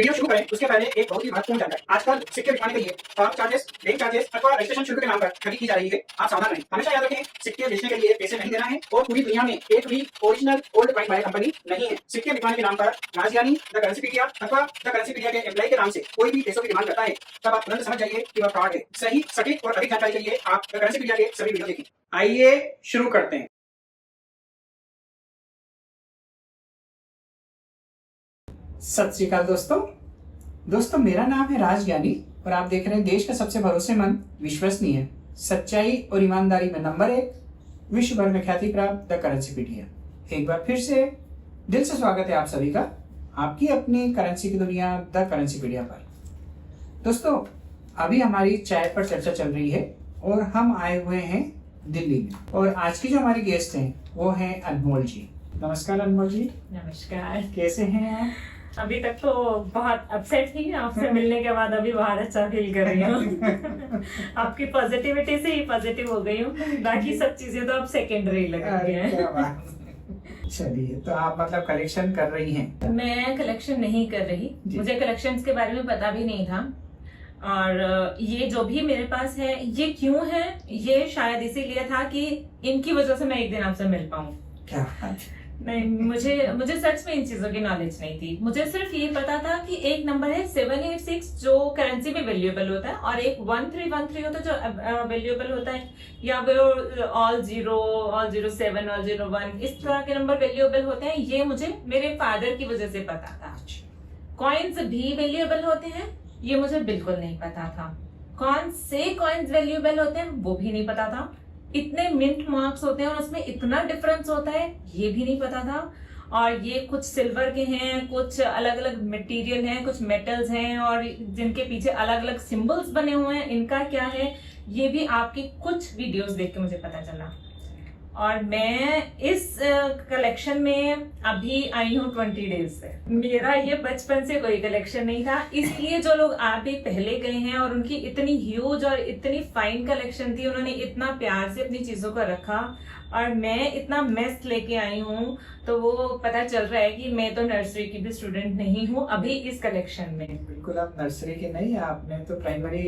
Video शुरू करें उसके पहले एक बहुत ही महत्वपूर्ण जानकारी। आजकल सिक्के बिकवाने के लिए फार्म चार्जेस, बैंक चार्जेस अथवा रजिस्ट्रेशन शुल्क के नाम पर ठगी की जा रही है। आप सावधान रहें। हमेशा याद रखें, सिक्के बेचने के लिए पैसे नहीं देना है और पूरी दुनिया में एक भी original old coin buyer company नहीं है। सिक्के बिकवाने के नाम पर राजज्ञानी, द करेंसीपीडिया अथवा द करेंसीपीडिया के एम्प्लॉय के नाम से कोई भी पैसों की डिमांड करता है, तब आप तुरंत समझ जाइए कि वह फ्रॉड है। सही, सटीक और अधिक जानकारी के लिए आप द करेंसीपीडिया के सभी वीडियो देखें। आइए शुरू करते हैं। सत श्री अकाल दोस्तों, मेरा नाम है राजज्ञानी और आप देख रहे हैं देश का सबसे भरोसेमंद, विश्वसनीय, सच्चाई और ईमानदारी में नंबर 1, विश्व भर में ख्याति प्राप्त द करेंसीपीडिया। एक बार फिर से दिल से स्वागत है आप सभी का आपकी अपनी करेंसी की दुनिया द करेंसीपीडिया पर। दोस्तों, अभी हमारी चाय पर चर्चा चल रही है और हम आए हुए हैं दिल्ली में और आज की जो हमारी गेस्ट हैं वो हैं अनमोल जी। नमस्कार अनमोल जी। नमस्कार। कैसे हैं आप? अभी तक तो बहुत अपसेट थी, आपसे मिलने के बाद अभी बहुत अच्छा फील कर रही हूँ। आपकी पॉजिटिविटी से ही पॉजिटिव हो गई हूँ, बाकी सब चीजें तो अब सेकेंडरी लग रही हैं। चलिए, तो आप मतलब कलेक्शन कर रही हैं? मैं कलेक्शन नहीं कर रही, मुझे कलेक्शंस के बारे में पता भी नहीं था। और ये जो भी मेरे पास है ये क्यों है, ये शायद इसीलिए था कि इनकी वजह से मैं एक दिन आपसे मिल पाऊँ। क्या? नहीं, मुझे सच में इन चीजों की नॉलेज नहीं थी। मुझे सिर्फ ये पता था कि एक नंबर है 786 जो करेंसी में वैल्यूएबल होता है और एक 1313 होता है जो वैल्यूएबल होता है, या वो ऑल 0, ऑल 07, ऑल 01 इस तरह के नंबर वैल्यूएबल होते हैं। ये मुझे मेरे फादर की वजह से पता था। कॉइन्स भी वैल्यूएबल होते हैं, ये मुझे बिल्कुल नहीं पता था। कौन से कॉइन्स वैल्यूएबल होते हैं वो भी नहीं पता था। इतने मिंट मार्क्स होते हैं और उसमें इतना डिफरेंस होता है ये भी नहीं पता था। और ये कुछ सिल्वर के हैं, कुछ अलग अलग मटेरियल हैं, कुछ मेटल्स हैं और जिनके पीछे अलग अलग सिंबल्स बने हुए हैं, इनका क्या है ये भी आपकी कुछ वीडियोस देख के मुझे पता चला। और मैं इस कलेक्शन में अभी आई हूँ 20 डेज से। मेरा ये बचपन से कोई कलेक्शन नहीं था, इसलिए जो लोग अभी पहले गए हैं और उनकी इतनी ह्यूज और इतनी फाइन कलेक्शन थी, उन्होंने इतना प्यार से अपनी चीजों को रखा और मैं इतना मेस लेके आई हूँ, तो वो पता चल रहा है कि मैं तो नर्सरी की भी स्टूडेंट नहीं हूँ अभी इस कलेक्शन में। बिल्कुल, आप नर्सरी के नहीं, आपने तो प्राइमरी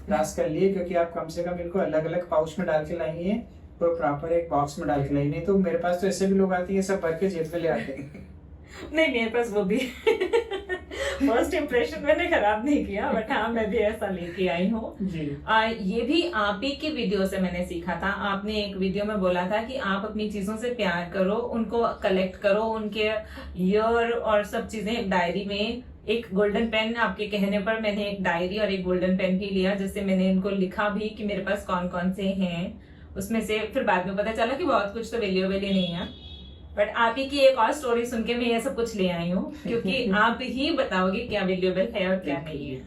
क्लास कर ली, क्योंकि आप कम से कम इनको अलग अलग पाउच में डाल के लाई है और प्रॉपर एक बॉक्स में डाल के लाई। नहीं तो मेरे पास तो ऐसे भी लोग आते हैं सब भर के जेब में ले आते हैं। नहीं, मेरे पास वो भी फर्स्ट इम्प्रेशन मैंने खराब नहीं किया, बट हाँ मैं भी ऐसा लेके आई हूँ। ये भी आप ही की वीडियो से मैंने सीखा था। आपने एक वीडियो में बोला था कि आप अपनी चीजों से प्यार करो, उनको कलेक्ट करो, उनके ईयर और सब चीजें एक डायरी में। एक गोल्डन पेन, आपके कहने पर मैंने एक डायरी और एक गोल्डन पेन भी लिया, जिससे मैंने इनको लिखा भी कि मेरे पास कौन कौन से हैं। उसमें से फिर बाद में पता चला कि बहुत कुछ तो वैल्यूएबल ही नहीं है, बट आप ही की एक और स्टोरी सुन के मैं ये सब कुछ ले आई हूँ, क्योंकि आप ही बताओगे क्या वैल्यूएबल है और क्या नहीं है।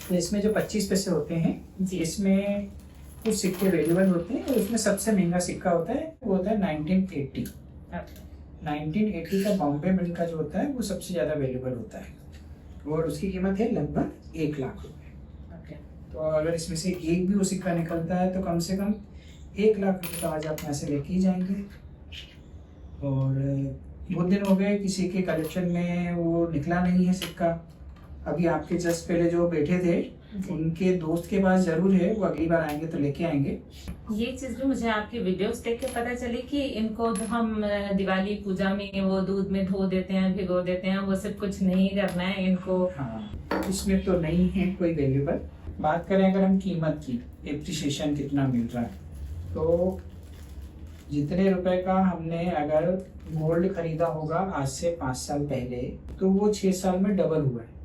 तो इसमें जो 25 पैसे होते हैं जी, इसमें कुछ सिक्के वैल्यूएबल होते हैं और उसमें सबसे महंगा सिक्का होता है वो होता है 1980। 1980 का बॉम्बे मिंट का जो होता है वो सबसे ज्यादा वैल्यूएबल होता है और उसकी कीमत है लगभग 1 लाख रुपए। तो अगर इसमें से एक भी वो सिक्का निकलता है तो कम से कम 1 लाख रुपए तो आज आप यहाँ से लेके ही जाएंगे। और बहुत दिन हो गए किसी के कलेक्शन में वो निकला नहीं है सिक्का। अभी आपके जस्ट पहले जो बैठे थे उनके दोस्त के पास जरूर है, वो अगली बार आएंगे तो लेके आएंगे। ये चीज भी मुझे आपकी वीडियोस देख के पता चली कि इनको जो हम दिवाली पूजा में वो दूध में धो देते हैं, भिगो देते हैं, वो सब कुछ नहीं करना है इनको। हाँ, इसमें तो नहीं है कोई वैल्यूएबल। बात करें अगर हम कीमत की, एप्रिसिएशन कितना मिल रहा है, तो जितने रुपए का हमने अगर गोल्ड खरीदा होगा आज से 5 साल पहले, तो वो 6 साल में डबल हुआ है।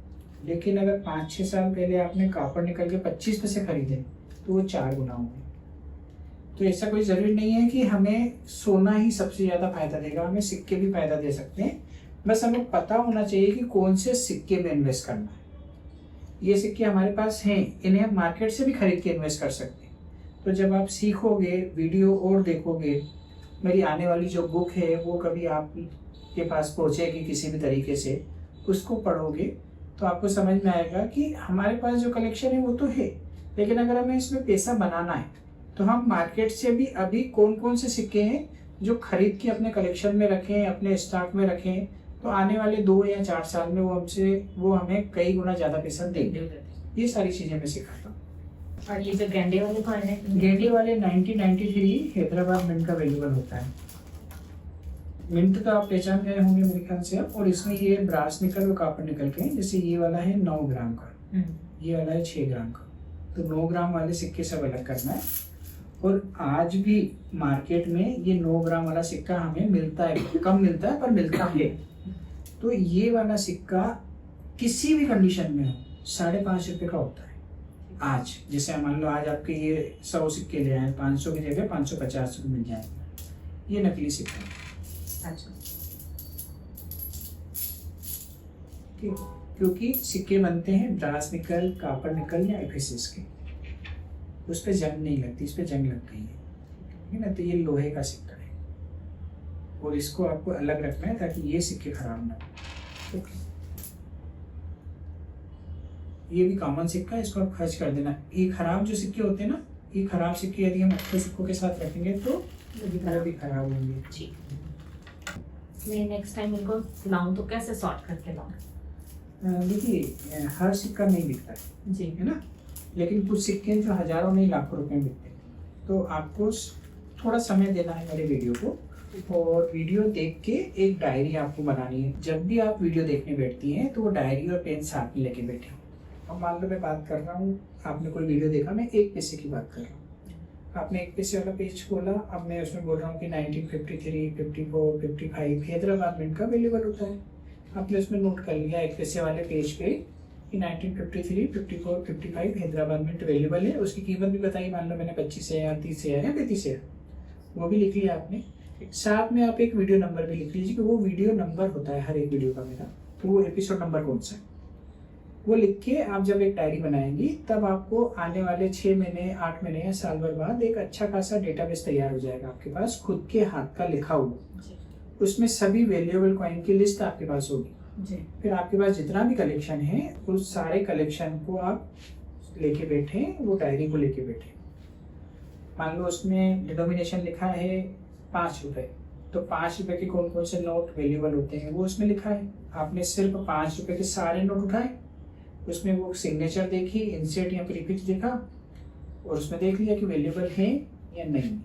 लेकिन अगर 5-6 साल पहले आपने कॉपर निकल के 25 पैसे खरीदे तो वो 4 गुना हुए। तो ऐसा कोई जरूरी नहीं है कि हमें सोना ही सबसे ज्यादा फायदा देगा, हमें सिक्के भी फायदा दे सकते हैं। बस हमें पता होना चाहिए कि कौन से सिक्के में इन्वेस्ट करना है। ये सिक्के हमारे पास हैं, इन्हें हम मार्केट से भी खरीद के इन्वेस्ट कर सकते हैं। तो जब आप सीखोगे, वीडियो और देखोगे, मेरी आने वाली जो बुक है वो कभी आपके पास पहुंचेगी किसी भी तरीके से, उसको पढ़ोगे तो आपको समझ में आएगा कि हमारे पास जो कलेक्शन है वो तो है, लेकिन अगर हमें इसमें पैसा बनाना है तो हम मार्केट से भी अभी कौन कौन से सिक्के हैं जो खरीद के अपने कलेक्शन में रखें, अपने स्टॉक में रखें, तो आने वाले 2 या 4 साल में वो हमें कई गुना ज्यादा पैसा देंगे। ये सारी चीजें मैं सिखाता हूँ। और ये जो गेंडे वाले कौन है? गेंडे वाले 1993 हैदराबाद मिंट का अवेलेबल होता है। मिंट का आप पहचान गए होंगे मेरे ख्याल से आप। और इसमें ये ब्रास निकल और कॉपर निकल के हैं। जैसे ये वाला है 9 ग्राम का, ये वाला है 6 ग्राम का। तो 9 ग्राम वाले सिक्के सब अलग करना है। और आज भी मार्केट में ये 9 ग्राम वाला सिक्का हमें मिलता है, कम मिलता है पर मिलता है। तो ये वाला सिक्का किसी भी कंडीशन में हो 5.5 रुपए का होता है आज। जैसे मान लो आज आपके ये 100 सिक्के ले आए, 500 की जगह 550 रुपये मिल जाएंगे। ये नकली सिक्का है। अच्छा। क्योंकि सिक्के बनते हैं ब्रास निकल, कॉपर निकल या एफएसएस के। उस पर जंग नहीं लगती, इस पर जंग लग गई है, ठीक है ना। तो ये लोहे का सिक्का है और इसको आपको अलग रखना है ताकि ये सिक्के खराब ना हो। ये भी कॉमन सिक्का है, इसको आप खर्च कर देना। ये खराब जो सिक्के होते हैं ना, ये खराब सिक्के यदि हम अच्छे सिक्कों के साथ रखेंगे तो वो भी खराब होंगे। ठीक। मैं नेक्स्ट टाइम इनको लाऊं तो कैसे सॉर्ट करके लाऊं? देखिए हर सिक्का नहीं बिकता है जी, है ना। लेकिन कुछ सिक्के जो हजारों नहीं लाखों रुपए में बिकते हैं। तो आपको थोड़ा समय देना है मेरे वीडियो को, और वीडियो देख के एक डायरी आपको बनानी है। जब भी आप वीडियो देखने बैठती हैं तो वो डायरी और पेन साथ में लेके बैठे। अब मान लो मैं बात कर रहा हूँ, आपने कोई वीडियो देखा, मैं 1 पैसे की बात कर रहा हूँ। आपने 1 पैसे वाला पेज खोला, अब मैं उसमें बोल रहा हूँ कि 1953, 54, 55 हैदराबाद मिंट का अवेलेबल होता है। आपने उसमें नोट कर लिया 1 पैसे वाले पेज पे कि 1953, 54, 55 हैदराबाद मिंट अवेलेबल है। उसकी कीमत भी बताई, मान लो मैंने 25,000, 30,000 या 35,000, वो भी लिख लिया आपने। साथ में आप एक वीडियो नंबर भी लिख लीजिए कि वो वीडियो नंबर होता है हर एक वीडियो का मेरा, तो वो एपिसोड नंबर कौन सा है वो लिख के आप जब एक डायरी बनाएंगी तब आपको आने वाले 6 महीने, 8 महीने या साल भर बाद एक अच्छा खासा डेटाबेस तैयार हो जाएगा आपके पास, खुद के हाथ का लिखा हुआ। उसमें सभी वैल्यूएबल कॉइन की लिस्ट आपके पास होगी जी। फिर आपके पास जितना भी कलेक्शन है उस सारे कलेक्शन को आप लेके बैठे, वो डायरी को लेके बैठे। मान लो उसमें डिनोमिनेशन लिखा है 5 रुपए, तो 5 रुपए के कौन कौन से नोट वैल्यूएबल होते हैं वो उसमें लिखा है। आपने सिर्फ 5 रुपए के सारे नोट उठाए, उसमें वो सिग्नेचर देखी, इंसर्ट या प्रीफिक्स देखा और उसमें देख लिया कि वैल्यूएबल है या नहीं।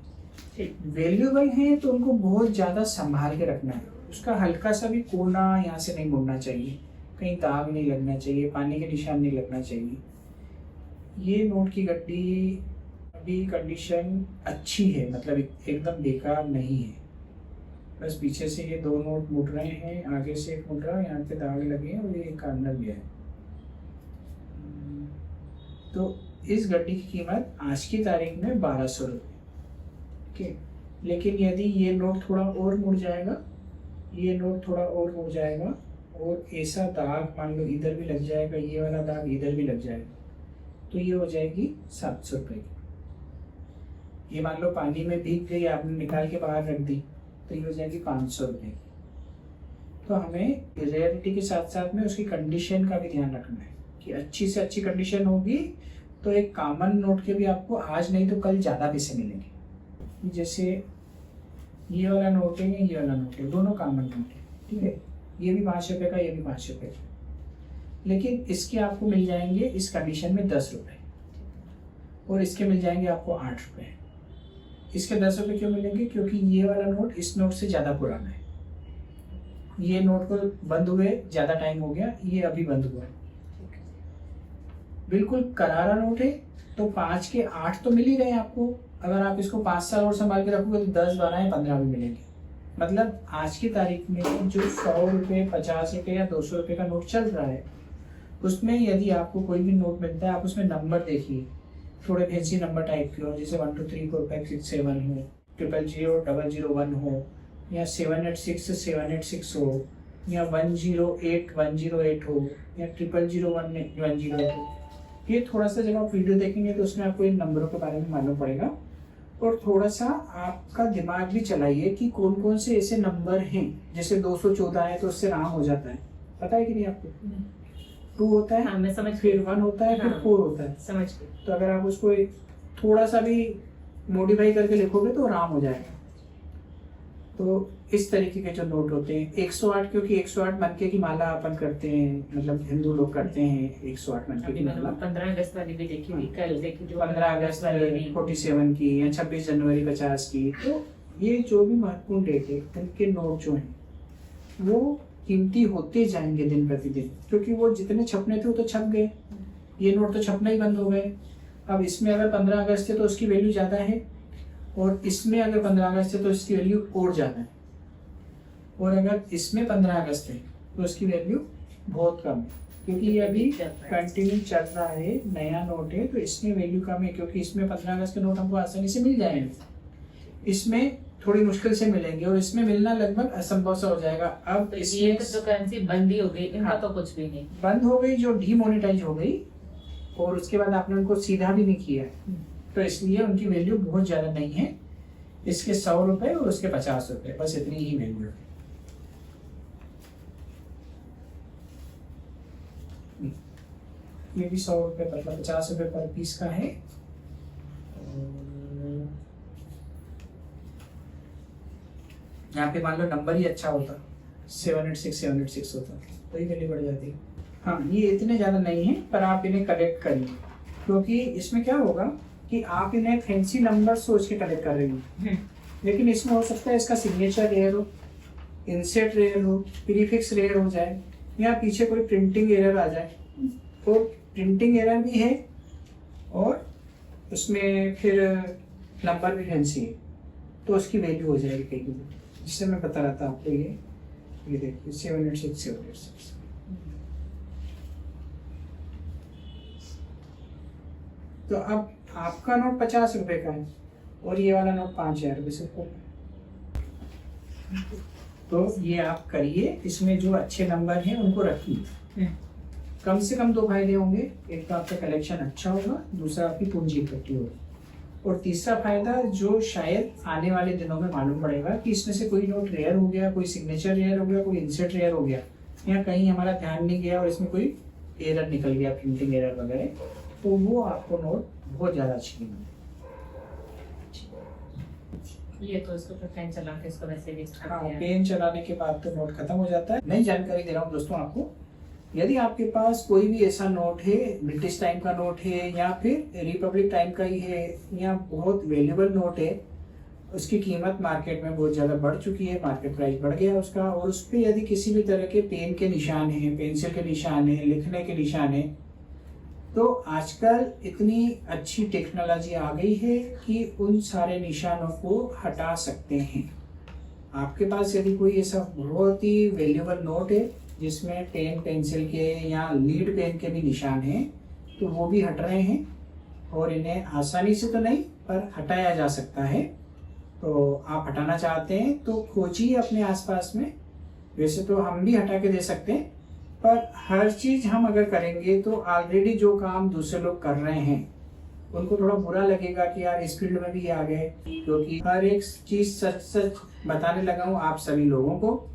वैल्यूएबल है तो उनको बहुत ज़्यादा संभाल के रखना है। उसका हल्का सा भी कोना यहाँ से नहीं मुड़ना चाहिए, कहीं दाग नहीं लगना चाहिए, पानी के निशान नहीं लगना चाहिए। ये नोट की गड्डी अभी कंडीशन अच्छी है, मतलब एकदम बेकार नहीं है। बस पीछे से ये 2 नोट मुड़ रहे हैं, आगे से एक मुड़ रहा है, यहाँ पे दाग लगे हैं और ये एक कार्नर भी है। तो इस गड्डी की कीमत आज की तारीख में 1200 रुपये, ठीक। लेकिन यदि ये नोट थोड़ा और मुड़ जाएगा, ये नोट थोड़ा और मुड़ जाएगा और ऐसा दाग मान लो इधर भी लग जाएगा, ये वाला दाग इधर भी लग जाएगा, तो ये हो जाएगी 700 रुपये की। ये मान लो पानी में भीग गई, आपने निकाल के बाहर रख दी, तो ये हो जाएगी 500 रुपये की। तो हमें रेयरिटी के साथ साथ में उसकी कंडीशन का भी ध्यान रखना है कि अच्छी से अच्छी कंडीशन होगी तो एक कॉमन नोट के भी आपको आज नहीं तो कल ज़्यादा पैसे मिलेंगे। जैसे ये वाला नोट है, ये वाला नोट है, दोनों कॉमन नोट है, ठीक है। ये भी 5 रुपये का, ये भी 5 रुपये का, लेकिन इसके आपको मिल जाएंगे इस कंडीशन में 10 रुपये और इसके मिल जाएंगे आपको 8 रुपये। इसके 10 रुपये क्यों मिलेंगे? क्योंकि ये वाला नोट इस नोट से ज़्यादा पुराना है। ये नोट को बंद हुए ज़्यादा टाइम हो गया, ये अभी बंद हुआ है। बिल्कुल करारा नोट है तो 5 के 8 तो मिल ही रहे हैं आपको। अगर आप इसको 5 साल और संभाल के रखोगे तो 10, 12 या 15 भी मिलेंगे। मतलब आज की तारीख में जो 100 रुपये, 50 रुपये या 200 रुपये का नोट चल रहा है, उसमें यदि आपको कोई भी नोट मिलता है, आप उसमें नंबर देखिए, थोड़े फैंसी नंबर टाइप के हो, जैसे 1 2 3 4 5 6 7 हो, 000 001 हो, या 786 786 हो, या 108 108 हो, या 000 110 हो। ये थोड़ा सा जब आप वीडियो देखेंगे तो उसमें आपको इन नंबरों के बारे में मालूम पड़ेगा। और थोड़ा सा आपका दिमाग भी चलाइए कि कौन कौन से ऐसे नंबर हैं। जैसे 214 है तो उससे राम हो जाता है, पता है कि नहीं आपको? 2 होता है, हाँ, मैं समझ फिर 1 होता है, फिर 4 होता है, समझ गई। तो अगर आप उसको थोड़ा सा भी मॉडिफाई करके लिखोगे तो राम हो जाएगा। तो इस तरीके के जो नोट होते हैं 108, क्योंकि 108 मनके की माला अपन करते हैं, मतलब हिंदू लोग करते हैं 108 मनके अभी की मैंने माला। 15 अगस्त वाली भी देखी थी, कल देखी थी 15 अगस्त वाली भी। 47 की या 26 जनवरी 50 की। तो ये जो भी महत्वपूर्ण डेट है उनके नोट जो हैं वो कीमती होते जाएंगे दिन प्रतिदिन, क्योंकि वो जितने छपने थे वो तो छप गए, ये नोट तो छपना ही बंद हो गए। अब इसमें अगर 15 अगस्त है तो उसकी वैल्यू ज़्यादा है, और इसमें अगर 15 अगस्त है तो इसकी वैल्यू और ज़्यादा है, और अगर इसमें 15 अगस्त है तो उसकी वैल्यू बहुत कम है, क्योंकि ये अभी कंटिन्यू चल रहा है, नया नोट है, तो इसमें वैल्यू कम है, क्योंकि इसमें 15 अगस्त के नोट हमको आसानी से मिल जाएंगे, इसमें थोड़ी मुश्किल से मिलेंगे, और इसमें मिलना लगभग असंभव सा हो जाएगा। अब तो इसमें ये तो करेंसी बंद ही हो गई, इनका हाँ, तो कुछ भी नहीं बंद हो गई, जो डीमोनेटाइज हो गई, और उसके बाद आपने उनको सीधा भी नहीं किया, तो इसलिए उनकी वैल्यू बहुत ज्यादा नहीं है। इसके 100 रुपए और उसके 50 रुपए, बस इतनी ही वैल्यू है। ये भी 100 रुपए मतलब 50 रुपए पर पीस का है। यहाँ पे मान लो नंबर ही अच्छा होता, 786 होता तो ही वैल्यू बढ़ जाती। हाँ, ये इतने ज़्यादा नहीं है, पर आप इन्हें कलेक्ट करिए, क्योंकि इसमें क्या होगा कि आप इन्हें फैंसी नंबर सोच के कलेक्ट कर रही हैं, लेकिन इसमें हो सकता है इसका सिग्नेचर रेयर हो, इंसेट रेयर हो, प्रीफिक्स रेयर हो जाए, या पीछे कोई प्रिंटिंग एरर आ जाए। तो प्रिंटिंग एरर भी है, और उसमें फिर नंबर भी फैंसी है, तो उसकी वैल्यू हो जाएगी कहीं भी, जिससे मैं बता रहा था आपको। ये देखिए 786। तो अब आपका नोट 50 रुपए का है, और ये वाला नोट 5000 रुपये से ऊपर। तो ये आप करिए, इसमें जो अच्छे नंबर हैं उनको रखिए। कम से कम 2 फायदे होंगे, एक तो आपका कलेक्शन अच्छा होगा, दूसरा आपकी पूंजी इकट्ठी होगी, और तीसरा फायदा जो शायद आने वाले दिनों में मालूम पड़ेगा कि इसमें से कोई नोट रेयर हो गया, कोई सिग्नेचर रेयर हो गया, कोई इंसर्ट रेयर हो गया, या कहीं हमारा ध्यान नहीं गया और इसमें कोई एरर निकल गया, प्रिंटिंग एरर वगैरह, तो वो आपको नोट बहुत ज़्यादा अच्छी मिलेगी। ये तो इसको पेन चला के इसको वैसे भी हाँ, पेन चलाने के बाद तो नोट खत्म हो जाता है। नई जानकारी दे रहा हूँ दोस्तों आपको, यदि आपके पास कोई भी ऐसा नोट है, ब्रिटिश टाइम का नोट है या फिर रिपब्लिक टाइम का ही है, या बहुत वैल्यूबल नोट है, उसकी कीमत मार्केट में बहुत ज़्यादा बढ़ चुकी है, मार्केट प्राइस बढ़ गया उसका, और उस पर यदि किसी भी तरह के पेन के निशान हैं, पेंसिल के निशान हैं, लिखने के निशान हैं, तो आजकल इतनी अच्छी टेक्नोलॉजी आ गई है कि उन सारे निशानों को हटा सकते हैं। आपके पास यदि कोई ऐसा बहुत ही वैल्यूबल नोट है जिसमें पेन पेंसिल के या लीड पेन के भी निशान हैं, तो वो भी हट रहे हैं, और इन्हें आसानी से तो नहीं पर हटाया जा सकता है। तो आप हटाना चाहते हैं तो खोजिए अपने आसपास में, वैसे तो हम भी हटा के दे सकते हैं, पर हर चीज़ हम अगर करेंगे तो ऑलरेडी जो काम दूसरे लोग कर रहे हैं उनको थोड़ा बुरा लगेगा कि यार इस फील्ड में भी ये आ गए, क्योंकि हर एक चीज़ सच सच बताने लगा हूँ आप सभी लोगों को,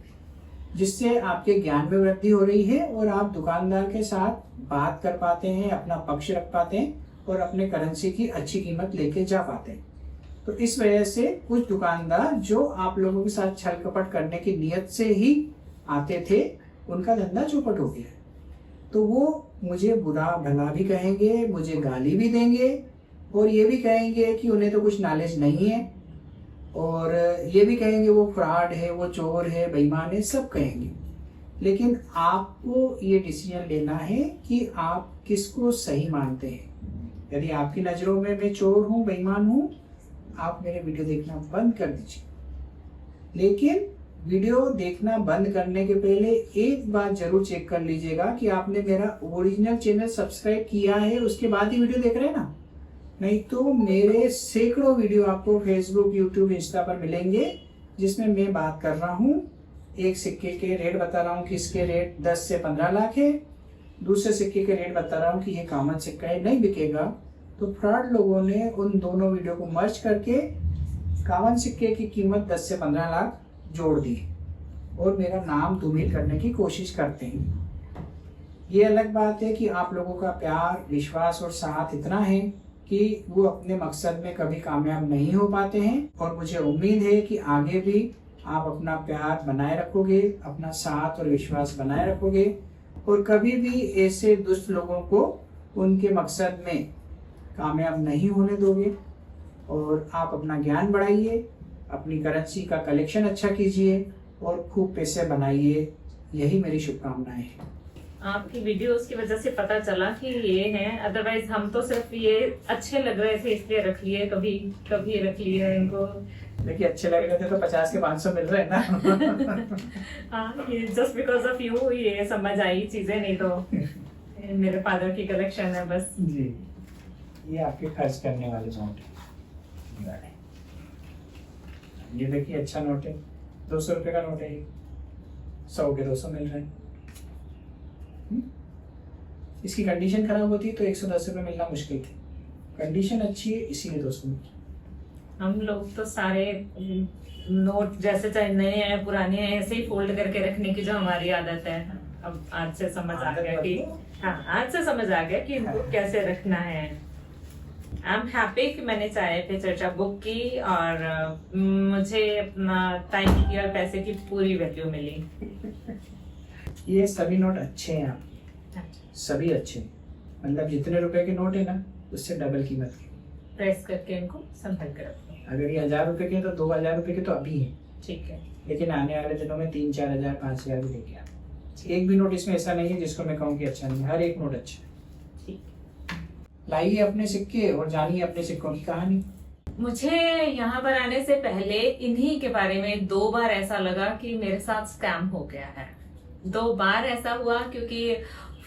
जिससे आपके ज्ञान में वृद्धि हो रही है, और आप दुकानदार के साथ बात कर पाते हैं, अपना पक्ष रख पाते हैं, और अपने करेंसी की अच्छी कीमत लेके जा पाते हैं। तो इस वजह से कुछ दुकानदार जो आप लोगों के साथ छल कपट करने की नीयत से ही आते थे, उनका धंधा चौपट हो गया। तो वो मुझे बुरा भला भी कहेंगे, मुझे गाली भी देंगे, और ये भी कहेंगे कि उन्हें तो कुछ नॉलेज नहीं है, और ये भी कहेंगे वो फ्रॉड है, वो चोर है, बेईमान है, सब कहेंगे। लेकिन आपको ये डिसीजन लेना है कि आप किसको सही मानते हैं। यदि आपकी नज़रों में मैं चोर हूँ, बेईमान हूँ, आप मेरे वीडियो देखना बंद कर दीजिए। लेकिन वीडियो देखना बंद करने के पहले एक बात जरूर चेक कर लीजिएगा कि आपने मेरा ओरिजिनल चैनल सब्सक्राइब किया है, उसके बाद ही वीडियो देख रहे हैं ना। नहीं तो मेरे सैकड़ों वीडियो आपको फेसबुक, यूट्यूब, इंस्टा पर मिलेंगे, जिसमें मैं बात कर रहा हूँ, एक सिक्के के रेट बता रहा हूँ कि इसके रेट 10 से 15 लाख है, दूसरे सिक्के के रेट बता रहा हूँ कि ये कॉमन सिक्का है, नहीं बिकेगा। तो फ्रॉड लोगों ने उन दोनों वीडियो को मर्ज करके कॉमन सिक्के की कीमत 10 से 15 लाख जोड़ दी, और मेरा नाम धूमिल करने की कोशिश करते हैं। ये अलग बात है कि आप लोगों का प्यार, विश्वास और साथ इतना है कि वो अपने मकसद में कभी कामयाब नहीं हो पाते हैं, और मुझे उम्मीद है कि आगे भी आप अपना प्यार बनाए रखोगे, अपना साथ और विश्वास बनाए रखोगे और कभी भी ऐसे दुष्ट लोगों को उनके मकसद में कामयाब नहीं होने दोगे। और आप अपना ज्ञान बढ़ाइए, अपनी करेंसी का कलेक्शन अच्छा कीजिए और खूब पैसे बनाइए। यही मेरी शुभकामनाएं हैं। आपकी वीडियोस की वजह से पता चला कि ये हैं, अदरवाइज हम तो सिर्फ ये अच्छे लग रहे थे इसलिए रख लिए, कभी कभी रख लिए इनको। देखिए अच्छे लग रहे थे तो 50 के 500 मिल रहे हैं ना। हाँ, ये जस्ट बिकॉज ऑफ यू ये समझ आई चीजें, नहीं तो मेरे फादर की कलेक्शन है बस। जी, ये आपके खर्च करने वाले नोट है। ये देखिए अच्छा नोट है, 200 रुपए का नोट है ये, 100 के 200 मिल रहे हैं। इसकी कंडीशन खराब होती है तो 110 रुपए मिलना मुश्किल थी, कंडीशन अच्छी है इसीलिए 200 मिल। हम लोग तो सारे नोट जैसे चाहे नए हैं पुराने हैं ऐसे ही फोल्ड करके रखने की जो हमारी आदत है। अब आज से समझ आ गया कि हाँ, आज से समझ आ गया कि इनको कैसे रखना है। आई एम हैप्पी कि मैंने चाय पे चर्चा बुक की और मुझे अपना टाइम की और पैसे की पूरी वैल्यू मिली। ये सभी नोट अच्छे हैं, आप सभी अच्छे हैं, मतलब जितने रुपए के नोट है ना उससे डबल कीमत के। प्रेस करके इनको संभल कर रखो। अगर ये 1000 रुपए के तो 2000 रुपए के तो अभी है, ठीक है, लेकिन आने वाले दिनों में 3-4 हजार 5,000 भी लेके आए। एक भी नोट इसमें ऐसा नहीं है जिसको मैं कहूँ कि अच्छा नहीं, हर एक नोट अच्छा है। ठीक। लाइए अपने सिक्के और जानिए अपने सिक्कों की कहानी। मुझे यहाँ पर आने से पहले इन्हीं के बारे में 2 बार ऐसा लगा कि मेरे साथ स्कैम हो गया है। 2 बार ऐसा हुआ क्योंकि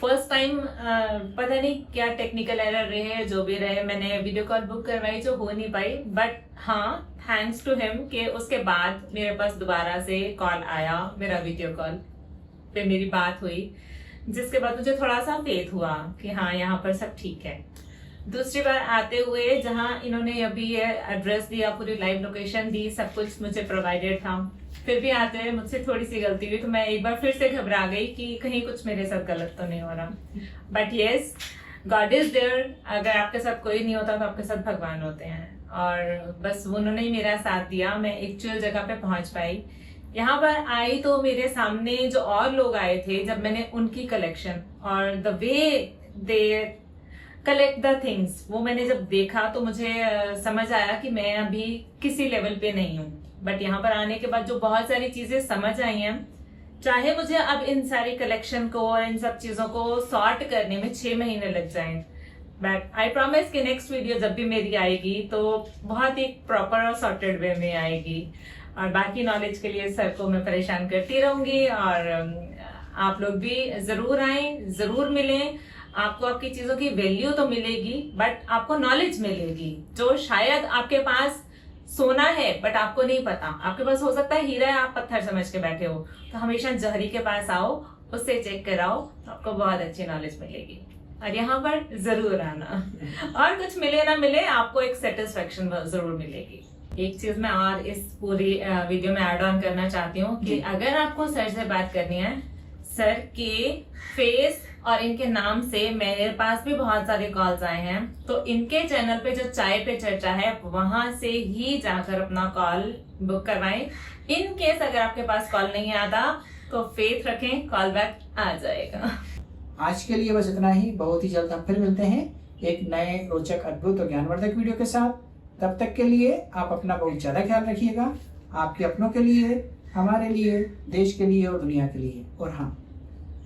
फर्स्ट टाइम पता नहीं क्या टेक्निकल एरर रहे, जो भी रहे, मैंने वीडियो कॉल बुक करवाई जो हो नहीं पाई। बट हाँ, थैंक्स टू हिम कि उसके बाद मेरे पास दोबारा से कॉल आया, मेरा वीडियो कॉल पे मेरी बात हुई, जिसके बाद मुझे थोड़ा सा फेथ हुआ कि हाँ यहाँ पर सब ठीक है। दूसरी बार आते हुए जहाँ इन्होंने अभी ये एड्रेस दिया, पूरी लाइव लोकेशन दी, सब कुछ मुझे प्रोवाइडेड था, फिर भी आते हुए मुझसे थोड़ी सी गलती हुई तो मैं एक बार फिर से घबरा गई कि कहीं कुछ मेरे साथ गलत तो नहीं हो रहा। But yes, God is there. अगर आपके साथ कोई नहीं होता तो आपके साथ भगवान होते हैं, और बस उन्होंने ही मेरा साथ दिया, मैं एक्चुअल जगह पे पहुंच पाई। यहाँ पर आई तो मेरे सामने जो और लोग आए थे, जब मैंने उनकी कलेक्शन और the way they collect the things वो मैंने जब देखा तो मुझे समझ आया कि मैं अभी किसी लेवल पे नहीं हूँ। बट यहाँ पर आने के बाद जो बहुत सारी चीजें समझ आई हैं, चाहे मुझे अब इन सारी कलेक्शन को और इन सब चीजों को सॉर्ट करने में 6 महीने लग जाएं, बट आई प्रॉमिस कि नेक्स्ट वीडियो जब भी मेरी आएगी तो बहुत ही प्रॉपर और सॉर्टेड वे में आएगी। और बाकी नॉलेज के लिए सर को मैं परेशान करती रहूंगी, और आप लोग भी जरूर आए, जरूर मिलें। आपको आपकी चीजों की वैल्यू तो मिलेगी, बट आपको नॉलेज मिलेगी जो शायद आपके पास सोना है बट आपको नहीं पता। आपके पास हो सकता है हीरा है, आप पत्थर समझ के बैठे हो। तो हमेशा जहरी के पास आओ, उससे चेक कराओ, तो आपको बहुत अच्छी नॉलेज मिलेगी। और यहाँ पर जरूर आना, और कुछ मिले ना मिले आपको एक सेटिस्फेक्शन जरूर मिलेगी। एक चीज मैं और इस पूरी वीडियो में ऐड ऑन करना चाहती हूँ कि अगर आपको सर से बात करनी है, सर के फेस और इनके नाम से मेरे पास भी बहुत सारे कॉल्स आए हैं, तो इनके चैनल पे जो चाय पे चर्चा है वहां से ही जाकर अपना कॉल बुक करवाएं। इन केस अगर आपके पास कॉल नहीं आता तो फेथ रखें, कॉल बैक आ जाएगा। आज के लिए बस इतना ही, बहुत ही जल्द हम फिर मिलते हैं एक नए रोचक, अद्भुत और ज्ञानवर्धक वीडियो के साथ। तब तक के लिए आप अपना बहुत ज्यादा ख्याल रखिएगा, आपके अपनों के लिए, हमारे लिए, देश के लिए और दुनिया के लिए। और हाँ,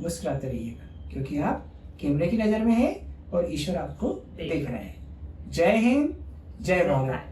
मुस्कुराते रहिएगा क्योंकि आप कैमरे की नजर में हैं और ईश्वर आपको देख रहे हैं। जय हिंद, जय भारत।